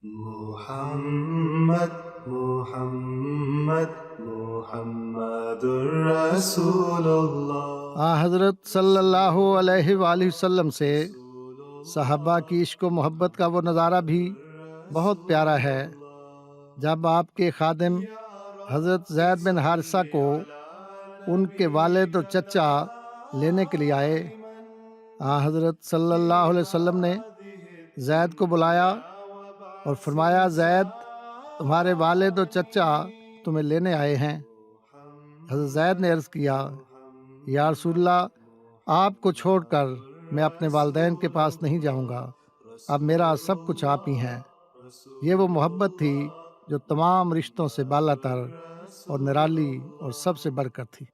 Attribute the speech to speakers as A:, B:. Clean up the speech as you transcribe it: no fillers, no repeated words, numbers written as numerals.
A: محمد محمد محمد الرسول اللہ۔
B: حضرت صلی اللہ علیہ وآلہ وسلم سے صحابہ کی عشق و محبت کا وہ نظارہ بھی بہت پیارا ہے۔ جب آپ کے خادم حضرت زید بن حارثہ کو ان کے والد اور چچا لینے کے لیے آئے، حضرت صلی اللہ علیہ وسلم نے زید کو بلایا اور فرمایا، زید، تمہارے والد اور چچا تمہیں لینے آئے ہیں۔ حضرت زید نے عرض کیا، یا رسول اللہ، آپ کو چھوڑ کر میں اپنے والدین کے پاس نہیں جاؤں گا، اب میرا سب کچھ آپ ہی ہیں۔ یہ وہ محبت تھی جو تمام رشتوں سے بالا تر اور نرالی اور سب سے بڑھ کر تھی۔